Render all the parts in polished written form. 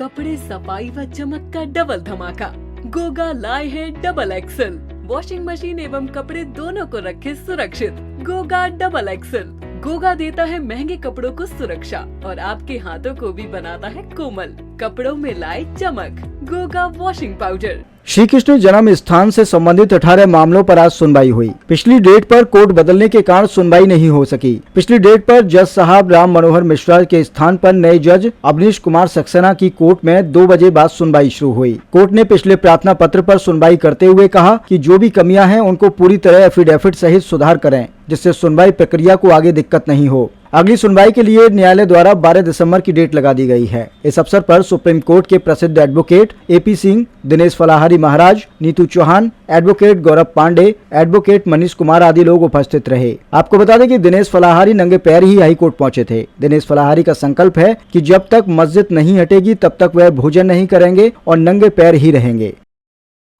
कपड़े सफाई व चमक का डबल धमाका। गोगा लाए हैं डबल एक्सल। वॉशिंग मशीन एवं कपड़े दोनों को रखे सुरक्षित। Goga double axle. गोगा देता है महंगे कपड़ों को सुरक्षा और आपके हाथों को भी बनाता है कोमल। कपड़ों में लाए चमक। Goga washing powder. श्री कृष्ण जन्म स्थान से संबंधित 18 मामलों पर आज सुनवाई हुई। पिछली डेट पर कोर्ट बदलने के कारण सुनवाई नहीं हो सकी। पिछली डेट पर जज साहब राम मनोहर मिश्रा के स्थान पर नए जज अवनीश कुमार सक्सेना की कोर्ट में 2 बजे बाद सुनवाई शुरू हुई। कोर्ट ने पिछले प्रार्थना पत्र पर सुनवाई करते हुए कहा कि जो भी कमियां हैं उनको पूरी तरह एफिडेविट सहित सुधार करें, जिससे सुनवाई प्रक्रिया को आगे दिक्कत नहीं हो। अगली सुनवाई के लिए न्यायालय द्वारा 12 दिसंबर की डेट लगा दी गई है। इस अवसर पर सुप्रीम कोर्ट के प्रसिद्ध एडवोकेट AP सिंह, दिनेश फलाहारी महाराज, नीतू चौहान, एडवोकेट गौरव पांडे, एडवोकेट मनीष कुमार आदि लोग उपस्थित रहे। आपको बता दें कि दिनेश फलाहारी नंगे पैर ही हाई कोर्ट पहुंचे थे। दिनेश फलाहारी का संकल्प है कि जब तक मस्जिद नहीं हटेगी तब तक वह भोजन नहीं करेंगे और नंगे पैर ही रहेंगे।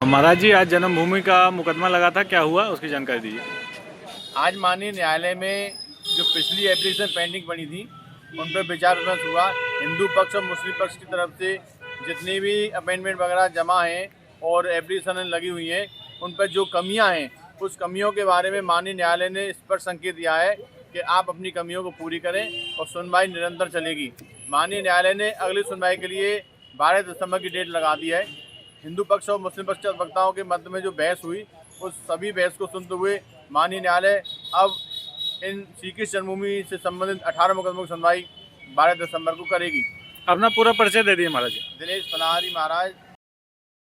महाराज जी, आज जन्मभूमि का मुकदमा लगा था, क्या हुआ उसकी जानकारी दीजिए। आज माननीय न्यायालय में जो पिछली एप्लीकेशन पेंडिंग पड़ी थी उन पर विचार विमर्श हुआ। हिंदू पक्ष और मुस्लिम पक्ष की तरफ से जितनी भी अमेंडमेंट वगैरह जमा हैं और एप्लीकेशन लगी हुई हैं उन पर जो कमियां हैं उस कमियों के बारे में माननीय न्यायालय ने स्पष्ट संकेत दिया है कि आप अपनी कमियों को पूरी करें और सुनवाई निरंतर चलेगी। माननीय न्यायालय ने अगली सुनवाई के लिए 12 दिसंबर की डेट लगा दी है। हिंदू पक्ष और मुस्लिम पक्ष के वक्ताओं के मध्य में जो बहस हुई उस सभी बहस को सुनते हुए माननीय न्यायालय अब इन श्री कृष्ण जन्मभूमि से संबंधित 18 मुकदमों की सुनवाई 12 दिसंबर को करेगी। अपना पूरा परिचय दे दिए महाराज जी। दिनेश फलाहारी महाराज।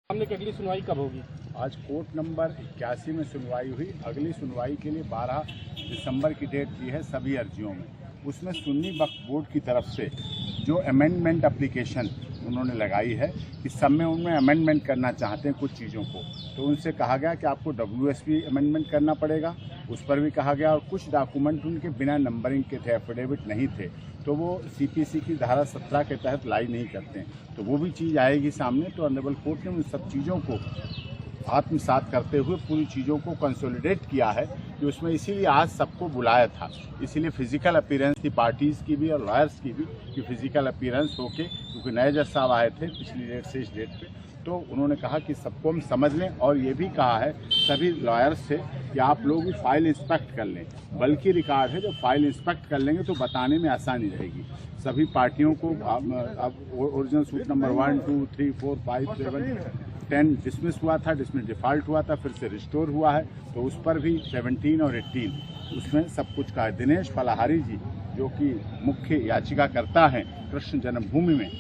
हमने की अगली सुनवाई कब होगी? आज कोर्ट नंबर 81 में सुनवाई हुई। अगली सुनवाई के लिए 12 दिसंबर की डेट दी है सभी अर्जियों में। उसमें सुन्नी वक्फ बोर्ड की तरफ से जो अमेंडमेंट एप्लीकेशन उन्होंने लगाई है इस सब में उनमें अमेंडमेंट करना चाहते हैं कुछ चीज़ों को, तो उनसे कहा गया कि आपको WSP अमेंडमेंट करना पड़ेगा। उस पर भी कहा गया और कुछ डॉक्यूमेंट उनके बिना नंबरिंग के थे, एफिडेविट नहीं थे, तो वो CPC की धारा 17 के तहत लाई नहीं करते हैं, तो वो भी चीज़ आएगी सामने। तो ऑनरेबल कोर्ट ने उन सब चीज़ों को आत्मसात करते हुए पूरी चीज़ों को कंसोलिडेट किया है कि उसमें इसीलिए आज सबको बुलाया था। इसीलिए फिजिकल अपीयरेंस थी पार्टीज़ की भी और लॉयर्स की भी कि फिजिकल अपीयरेंस होके, क्योंकि नए जज साहब आए थे पिछली डेट से इस डेट पे, तो उन्होंने कहा कि सबको हम समझ लें और ये भी कहा है सभी लॉयर्स से कि आप लोग भी फाइल इंस्पेक्ट कर लें। बल्कि रिकॉर्ड है, जब फाइल इंस्पेक्ट कर लेंगे तो बताने में आसानी रहेगी। सभी पार्टियों को अब ओरिजिनल सूट नंबर 1, 2, 3, 4, 5, 7, 10 डिसमिस हुआ था, डिसमिस डिफ़ॉल्ट हुआ था, फिर से रिस्टोर हुआ है, तो उस पर भी 17 और 18 उसमें सब कुछ कहा है। दिनेश फलाहारी जी जो कि मुख्य याचिकाकर्ता हैं कृष्ण जन्मभूमि में,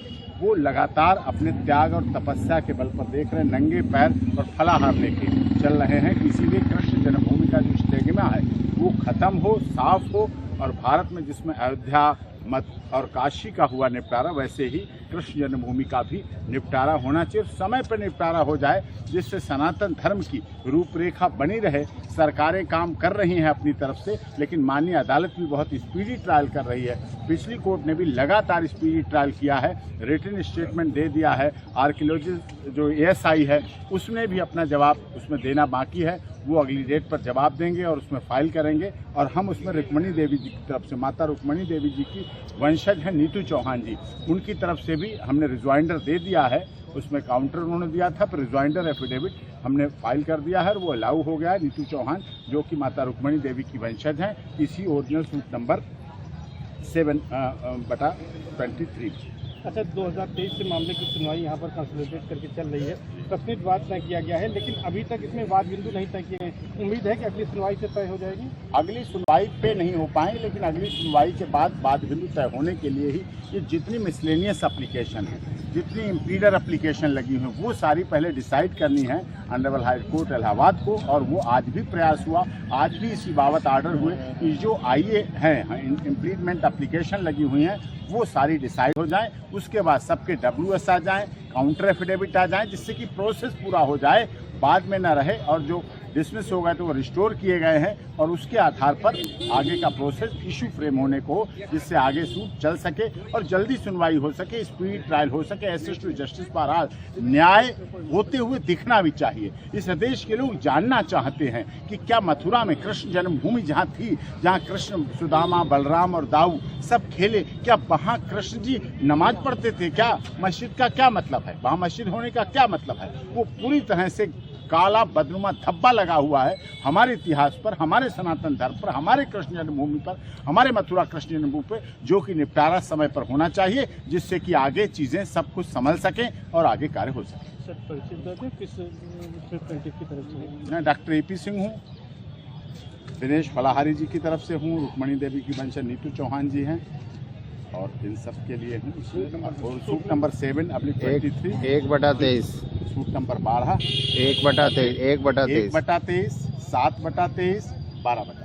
वो लगातार अपने त्याग और तपस्या के बल पर देख रहे नंगे पैर और फलाहार लेके चल रहे हैं कि इसीलिए कृष्ण जन्मभूमि का जो स्टिग्मा है वो ख़त्म हो, साफ हो और भारत में जिसमें अयोध्या मत और काशी का हुआ निपटारा वैसे ही कृष्ण जन्मभूमि का भी निपटारा होना चाहिए। समय पर निपटारा हो जाए जिससे सनातन धर्म की रूपरेखा बनी रहे। सरकारें काम कर रही हैं अपनी तरफ से, लेकिन माननीय अदालत भी बहुत स्पीडी ट्रायल कर रही है। पिछली कोर्ट ने भी लगातार स्पीडी ट्रायल किया है, रिटन स्टेटमेंट दे दिया है। आर्कियोलॉजिस्ट जो ASI है उसने भी अपना जवाब उसमें देना बाकी है, वो अगली डेट पर जवाब देंगे और उसमें फाइल करेंगे। और हम उसमें रुक्मणी देवी जी की तरफ से, माता रुक्मणी देवी जी की वंशज हैं नीतू चौहान जी, उनकी तरफ से भी हमने रिजॉइंडर दे दिया है। उसमें काउंटर उन्होंने दिया था, फिर रिजॉइंडर एफिडेविट हमने फाइल कर दिया है और वो अलाउ हो गया है। नीतू चौहान जो कि माता रुक्मणी देवी की वंशज हैं, इसी ओरिजिनल सूट नंबर 7/23। अच्छा, 2023 से मामले की सुनवाई यहाँ पर कंसोलिडेट करके चल रही है। तस्वीर वाद तय किया गया है, लेकिन अभी तक इसमें वाद बिंदु नहीं तय किए गए। उम्मीद है कि अगली सुनवाई से तय हो जाएगी। अगली सुनवाई पे नहीं हो पाए, लेकिन अगली सुनवाई के बाद वाद बिंदु तय होने के लिए ही ये जितनी मिसलेनियस एप्लीकेशन है, जितनी इम्पीडर एप्लीकेशन लगी हुई हैं वो सारी पहले डिसाइड करनी है ऑनरेबल हाई कोर्ट इलाहाबाद को। और वो आज भी प्रयास हुआ, आज भी इसी बाबत आर्डर हुए कि जो IE हैं इम्प्लीमेंट एप्लीकेशन लगी हुई हैं वो सारी डिसाइड हो जाए। उसके बाद सबके WS आ जाएँ, काउंटर एफिडेविट आ जाए, जिससे कि प्रोसेस पूरा हो जाए, बाद में न रहे। और जो डिसमिस हो गए तो वो रिस्टोर किए गए हैं और उसके आधार पर आगे का प्रोसेस इशू फ्रेम होने को, जिससे आगे सूट चल सके और जल्दी सुनवाई हो सके, स्पीड ट्रायल हो सके। एक्सेस टू जस्टिस बहरहाल न्याय होते हुए दिखना भी चाहिए। इस देश के लोग जानना चाहते हैं कि क्या मथुरा में कृष्ण जन्मभूमि जहाँ थी, जहाँ कृष्ण, सुदामा, बलराम और दाऊ सब खेले, क्या वहाँ कृष्ण जी नमाज पढ़ते थे? क्या मस्जिद का क्या मतलब है? वहाँ मस्जिद होने का क्या मतलब है? वो पूरी तरह से काला बदनुमा धब्बा लगा हुआ है हमारे इतिहास पर, हमारे सनातन धर्म पर, हमारे कृष्ण जन्मभूमि पर, हमारे मथुरा कृष्ण जन्मभूमि पर, जो कि निपटारा समय पर होना चाहिए, जिससे कि आगे चीज़ें सब कुछ संभल सकें और आगे कार्य हो सके। सर परिचय बता दें किस प्लेंटिफ की तरफ से? मैं डॉक्टर AP सिंह हूँ, दिनेश फलाहारी जी की तरफ से हूँ, रुक्मणी देवी की वंशज नीतू चौहान जी हैं और इन सब के लिए हूँ। Suit number 7/23, 1/23, suit number 12, 1/23, 1/23, 1/23, 7/23, 12/23।